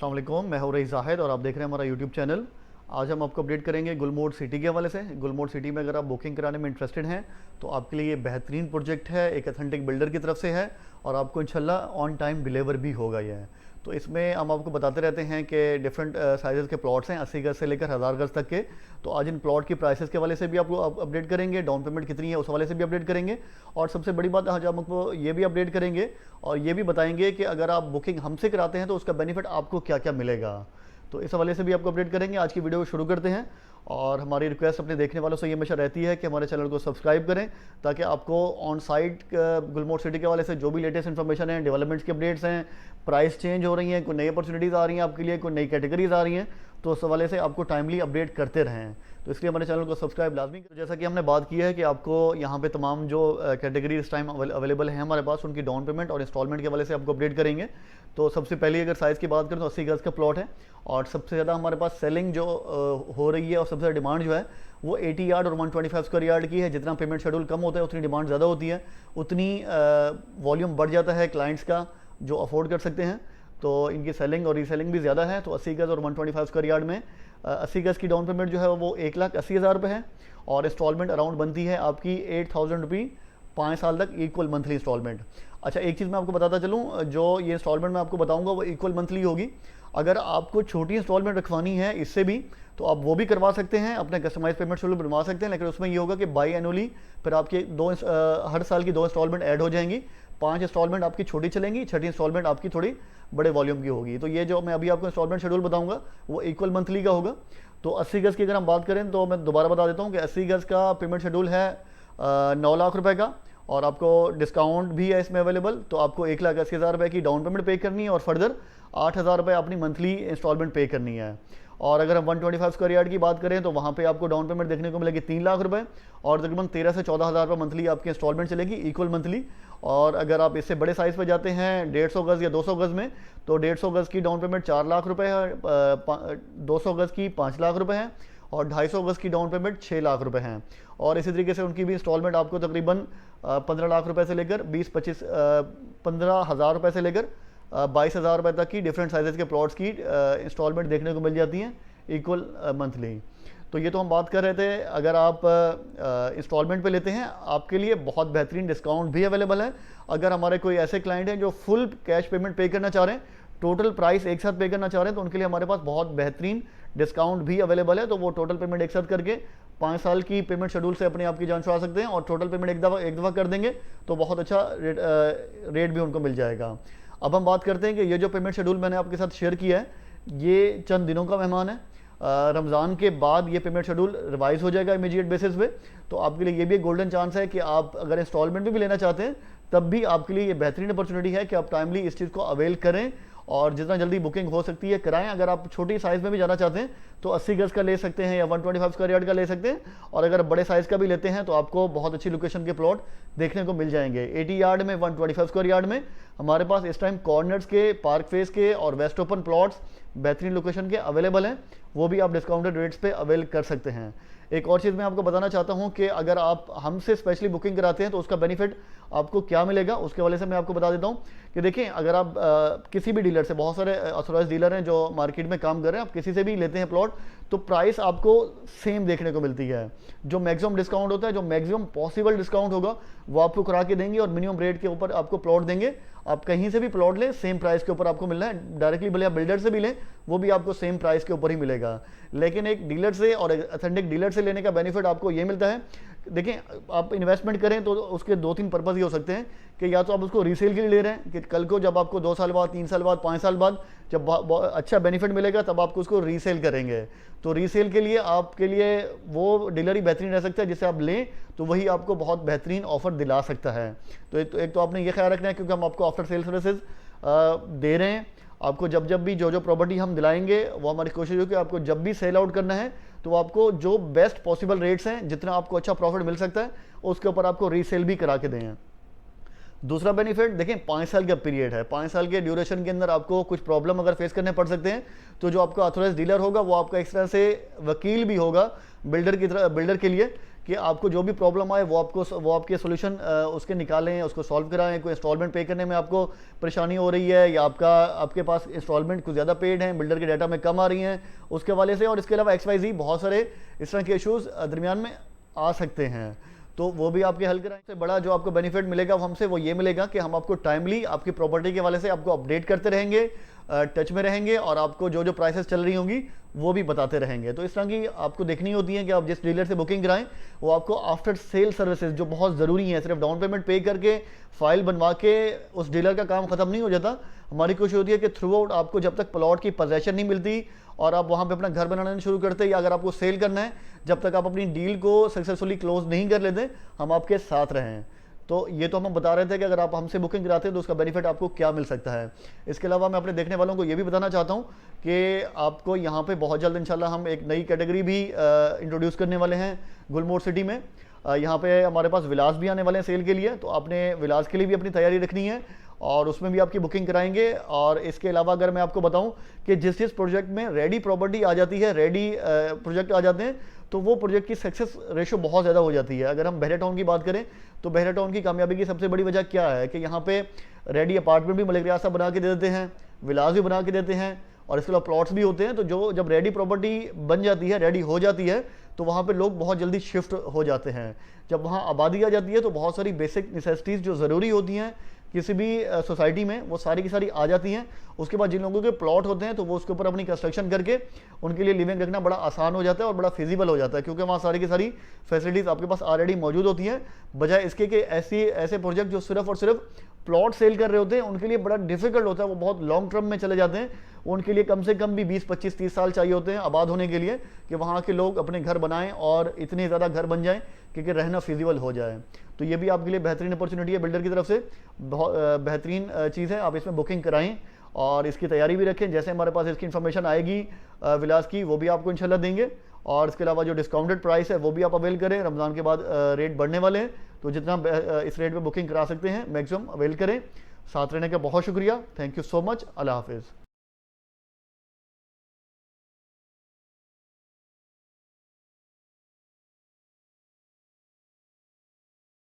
अस्सलाम वालेकुम, मैं हूं रईस ज़ाहिद और आप देख रहे हैं हमारा यूट्यूब चैनल। आज हम आपको अपडेट करेंगे गुलमोड़ सिटी के हवाले से। गुलमोड़ सिटी में अगर आप बुकिंग कराने में इंटरेस्टेड हैं तो आपके लिए ये बेहतरीन प्रोजेक्ट है, एक अथेंटिक बिल्डर की तरफ से है और आपको इंशाल्लाह ऑन टाइम डिलीवर भी होगा ये। तो इसमें हम आपको बताते रहते हैं कि डिफरेंट साइज़ के प्लॉट्स हैं, 80 गज से लेकर 1000 गज तक के। तो आज इन प्लॉट की प्राइसेस के हवाले से भी आपको अपडेट करेंगे, डाउन पेमेंट कितनी है उस हवाले से भी अपडेट करेंगे और सबसे बड़ी बात आज हम आपको ये भी अपडेट करेंगे और ये भी बताएंगे कि अगर आप बुकिंग हमसे कराते हैं तो उसका बेनिफिट आपको क्या क्या मिलेगा। तो इस हवाले से भी आपको अपडेट करेंगे। आज की वीडियो को शुरू करते हैं और हमारी रिक्वेस्ट अपने देखने वालों से ये हमेशा रहती है कि हमारे चैनल को सब्सक्राइब करें ताकि आपको ऑन साइट गुलमोड़ सिटी के हवाले से जो भी लेटेस्ट इन्फॉर्मेशन है, डेवलपमेंट्स की अपडेट्स हैं, प्राइस चेंज हो रही हैं, कोई नई अपॉर्चुनिटीज़ आ रही हैं आपके लिए, कोई नई कैटेगरीज आ रही हैं, तो उस हवाले से आपको टाइमली अपडेट करते रहें। तो इसलिए हमारे चैनल को सब्सक्राइब लाजमी करें। जैसा कि हमने बात की है कि आपको यहाँ पे तमाम जो कैटेगरी इस टाइम अवेलेबल है हमारे पास, उनकी डाउन पेमेंट और इंस्टॉलमेंट के हवाले से आपको अपडेट करेंगे। तो सबसे पहले अगर साइज़ की बात करें तो 80 गज का प्लॉट है और सबसे ज़्यादा हमारे पास सेलिंग जो हो रही है और सबसे ज़्यादा डिमांड जो है वो 80 यार्ड और 125 स्क्वायर यार्ड की है। जितना पेमेंट शेड्यूल कम होता है उतनी डिमांड ज़्यादा होती है, उतनी वॉल्यूम बढ़ जाता है क्लाइंट्स का जो अफोर्ड कर सकते हैं। तो इनकी सेलिंग और रीसेलिंग भी ज़्यादा है। तो 80 गज और 125 स्क्वायर यार्ड में 80 गज की डाउन पेमेंट जो है वो 1,80,000 रुपये है और इंस्टॉलमेंट अराउंड बनती है आपकी 8,000 रुपी 5 साल तक इक्वल मंथली इंस्टॉलमेंट। अच्छा, एक चीज़ मैं आपको बताता चलूँ, जो ये इंस्टॉलमेंट मैं आपको बताऊंगा वो इक्वल मंथली होगी। अगर आपको छोटी इंस्टॉलमेंट रखवानी है इससे भी तो आप वो भी करवा सकते हैं, अपने कस्टमाइज पेमेंट शेड्यूल बनवा सकते हैं, लेकिन उसमें ये होगा कि बाई एनुअली फिर आपके हर साल की 2 इंस्टॉलमेंट ऐड हो जाएंगी। 5 इंस्टॉलमेंट आपकी छोटी चलेंगी, छठी इंस्टॉलमेंट आपकी थोड़ी बड़े वॉल्यूम की होगी। तो ये जो मैं अभी आपको इंस्टॉलमेंट शेड्यूल बताऊंगा वो इक्वल मंथली का होगा। तो 80 गज की अगर हम बात करें तो मैं दोबारा बता देता हूँ कि 80 गज का पेमेंट शेड्यूल है 9 लाख रुपए का और आपको डिस्काउंट भी है इसमें अवेलेबल। तो आपको 1,80,000 रुपये की डाउन पेमेंट पे करनी है और फर्दर 8,000 रुपये अपनी मंथली इंस्टॉलमेंट पे करनी है। और अगर हम 125 स्क्वायर यार्ड की बात करें तो वहाँ पे आपको डाउन पेमेंट देखने को मिलेगी 3 लाख रुपए और तकरीबन 13 से 14,000 रुपये मंथली आपकी इंस्टॉलमेंट चलेगी इक्वल मंथली। और अगर आप इससे बड़े साइज़ पे जाते हैं 150 गज़ या 200 गज़ में तो 150 गज़ की डाउन पेमेंट 4 लाख रुपये है, 200 गज़ की 5 लाख रुपये है और 250 गज़ की डाउन पेमेंट 6 लाख रुपये हैं। और इसी तरीके से उनकी भी इंस्टॉलमेंट आपको तकरीबन 15 लाख रुपये से लेकर 15,000 रुपये से लेकर 22,000 रुपये तक की डिफरेंट साइजेस के प्लॉट्स की इंस्टॉलमेंट देखने को मिल जाती हैं इक्वल मंथली। तो ये तो हम बात कर रहे थे, अगर आप इंस्टॉलमेंट पे लेते हैं आपके लिए बहुत बेहतरीन डिस्काउंट भी अवेलेबल है। अगर हमारे कोई ऐसे क्लाइंट हैं जो फुल कैश पेमेंट पे करना चाह रहे हैं, टोटल प्राइस एक साथ पे करना चाह रहे हैं, तो उनके लिए हमारे पास बहुत बेहतरीन डिस्काउंट भी अवेलेबल है। तो वो टोटल पेमेंट एक साथ करके 5 साल की पेमेंट शेड्यूल से अपने आप की जान छुड़ा सकते हैं और टोटल पेमेंट एक दफ़ा कर देंगे तो बहुत अच्छा रेट भी उनको मिल जाएगा। अब हम बात करते हैं कि ये जो पेमेंट शेड्यूल मैंने आपके साथ शेयर किया है ये चंद दिनों का मेहमान है। रमज़ान के बाद ये पेमेंट शेड्यूल रिवाइज हो जाएगा इमीडिएट बेसिस पे। तो आपके लिए ये भी एक गोल्डन चांस है कि आप अगर इंस्टॉलमेंट भी लेना चाहते हैं तब भी आपके लिए ये बेहतरीन अपॉर्चुनिटी है कि आप टाइमली इस चीज़ को अवेल करें और जितना जल्दी बुकिंग हो सकती है कराएं। अगर आप छोटी साइज़ में भी जाना चाहते हैं तो 80 गज़ का ले सकते हैं या 125 स्क्वायर यार्ड का ले सकते हैं और अगर बड़े साइज़ का भी लेते हैं तो आपको बहुत अच्छी लोकेशन के प्लॉट देखने को मिल जाएंगे। 80 यार्ड में, 125 स्क्वायर यार्ड में हमारे पास इस टाइम कॉर्नर्स के, पार्क फेस के और वेस्ट ओपन प्लॉट्स बेहतरीन लोकेशन के अवेलेबल हैं, वो भी आप डिस्काउंटेड रेट्स पे अवेल कर सकते हैं। एक और चीज़ मैं आपको बताना चाहता हूं कि अगर आप हमसे स्पेशली बुकिंग कराते हैं तो उसका बेनिफिट आपको क्या मिलेगा उसके वाले से मैं आपको बता देता हूं कि देखिए, अगर आप किसी भी डीलर से, बहुत सारे ऑथोराइज डीलर हैं जो मार्केट में काम कर रहे हैं, आप किसी से भी लेते हैं प्लॉट तो प्राइस आपको सेम देखने को मिलती है। जो मैक्सिमम डिस्काउंट होता है, जो मैक्सिमम पॉसिबल डिस्काउंट होगा वो आपको करा के देंगे और मिनिमम रेट के ऊपर आपको प्लॉट देंगे। आप कहीं से भी प्लॉट लें सेम प्राइस के ऊपर आपको मिलना है, डायरेक्टली भले आप बिल्डर से भी लें वो भी आपको सेम प्राइस के ऊपर ही मिलेगा। लेकिन एक डीलर से और अथेंटिक डीलर से लेने का बेनिफिट आपको ये मिलता है, देखिए आप इन्वेस्टमेंट करें तो उसके 2-3 पर्पज़ ये हो सकते हैं कि या तो आप उसको रीसेल के लिए ले रहे हैं कि कल को जब आपको 2 साल बाद, 3 साल बाद, 5 साल बाद जब अच्छा बेनिफिट मिलेगा तब आपको उसको रीसेल करेंगे। तो रीसेल के लिए आपके लिए वो डीलर ही बेहतरीन रह सकता है, जिसे आप लें तो वही आपको बहुत बेहतरीन ऑफर दिला सकता है। तो एक तो आपने ये ख्याल रखना है क्योंकि हम आपको आफ्टर सेल सर्विसेज दे रहे हैं। आपको जब जब भी जो प्रॉपर्टी हम दिलाएंगे वो हमारी कोशिश होगी आपको जब भी सेल आउट करना है तो आपको जो बेस्ट पॉसिबल रेट्स हैं, जितना आपको अच्छा प्रॉफिट मिल सकता है उसके ऊपर आपको रीसेल भी करा के दें। दूसरा बेनिफिट देखें, 5 साल का पीरियड है, 5 साल के ड्यूरेशन के अंदर आपको कुछ प्रॉब्लम अगर फेस करने पड़ सकते हैं तो जो आपका ऑथोराइज डीलर होगा वो आपका एक तरह से वकील भी होगा बिल्डर की तरह, बिल्डर के लिए कि आपको जो भी प्रॉब्लम आए वो आपके सोल्यूशन उसके निकालें, उसको सॉल्व कराएं। कोई इंस्टॉलमेंट पे करने में आपको परेशानी हो रही है या आपके पास इंस्टॉलमेंट कुछ ज़्यादा पेड हैं, बिल्डर के डाटा में कम आ रही हैं, उसके हवाले से, और इसके अलावा XYZ बहुत सारे इस तरह के इशूज़ दरमियान में आ सकते हैं, तो वो भी आपके हल कराएं। सबसे बड़ा जो आपको बेनिफिट मिलेगा वो हमसे वो ये मिलेगा कि हम आपको टाइमली आपकी प्रॉपर्टी के हवाले से आपको अपडेट करते रहेंगे, टच में रहेंगे, और आपको जो जो प्राइसेस चल रही होंगी वो भी बताते रहेंगे। तो इस तरह की आपको देखनी होती है कि आप जिस डीलर से बुकिंग कराएं वो आपको आफ्टर सेल सर्विसेज जो बहुत ज़रूरी है, सिर्फ डाउन पेमेंट पे करके फाइल बनवा के उस डीलर का काम ख़त्म नहीं हो जाता। हमारी कोशिश होती है कि थ्रू आउट आपको जब तक प्लॉट की पोजेसन नहीं मिलती और आप वहाँ पे अपना घर बनाना शुरू करते, या अगर आपको सेल करना है, जब तक आप अपनी डील को सक्सेसफुली क्लोज नहीं कर लेते, हम आपके साथ रहें। तो ये तो हम बता रहे थे कि अगर आप हमसे बुकिंग कराते हैं तो उसका बेनिफिट आपको क्या मिल सकता है। इसके अलावा मैं अपने देखने वालों को ये भी बताना चाहता हूँ कि आपको यहाँ पे बहुत जल्द इंशाल्लाह हम एक नई कैटेगरी भी इंट्रोड्यूस करने वाले हैं गुलमोहर सिटी में। यहाँ पे हमारे पास विलास भी आने वाले हैं सेल के लिए, तो आपने विलास के लिए भी अपनी तैयारी रखनी है और उसमें भी आपकी बुकिंग कराएंगे। और इसके अलावा अगर मैं आपको बताऊं कि जिस जिस प्रोजेक्ट में रेडी प्रॉपर्टी आ जाती है, रेडी प्रोजेक्ट आ जाते हैं, तो वो प्रोजेक्ट की सक्सेस रेशो बहुत ज़्यादा हो जाती है। अगर हम बहरा टाउन की बात करें तो बहरा टाउन की कामयाबी की सबसे बड़ी वजह क्या है कि यहाँ पे रेडी अपार्टमेंट भी मलिक रियाज साहब बना के दे देते हैं, विलास भी बना के देते हैं, और इसके अलावा प्लॉट्स भी होते हैं। तो जो जब रेडी प्रॉपर्टी बन जाती है, रेडी हो जाती है, तो वहाँ पे लोग बहुत जल्दी शिफ्ट हो जाते हैं। जब वहाँ आबादी आ जाती है तो बहुत सारी बेसिक नेसेसिटीज़ जो ज़रूरी होती हैं किसी भी सोसाइटी में, वो सारी की सारी आ जाती हैं। उसके बाद जिन लोगों के प्लॉट होते हैं तो वो उसके ऊपर अपनी कंस्ट्रक्शन करके उनके लिए लिविंग रखना बड़ा आसान हो जाता है और बड़ा फिजिबल हो जाता है, क्योंकि वहाँ सारी की सारी फैसिलिटीज़ आपके पास ऑलरेडी मौजूद होती हैं। बजाय इसके कि ऐसे प्रोजेक्ट जो सिर्फ और सिर्फ प्लॉट सेल कर रहे होते हैं उनके लिए बड़ा डिफिकल्ट होता है, वो बहुत लॉन्ग टर्म में चले जाते हैं, उनके लिए कम से कम भी 20, 25, 30 साल चाहिए होते हैं आबाद होने के लिए, कि वहाँ के लोग अपने घर बनाएं और इतने ज़्यादा घर बन जाएं कि रहना फिजिबल हो जाए। तो ये भी आपके लिए बेहतरीन अपॉर्चुनिटी है बिल्डर की तरफ से, बहुत बेहतरीन चीज़ है। आप इसमें बुकिंग कराएं और इसकी तैयारी भी रखें। जैसे हमारे पास इसकी इन्फॉर्मेशन आएगी विलास की, वो भी आपको इंशाल्लाह देंगे, और इसके अलावा जो डिस्काउंटेड प्राइस है वो भी आप अवेल करें। रमज़ान के बाद रेट बढ़ने वाले हैं, तो जितना इस रेट में बुकिंग करा सकते हैं मैक्सिमम अवेल करें। साथ रहने का बहुत शुक्रिया, थैंक यू सो मच, अल्लाह हाफिज़।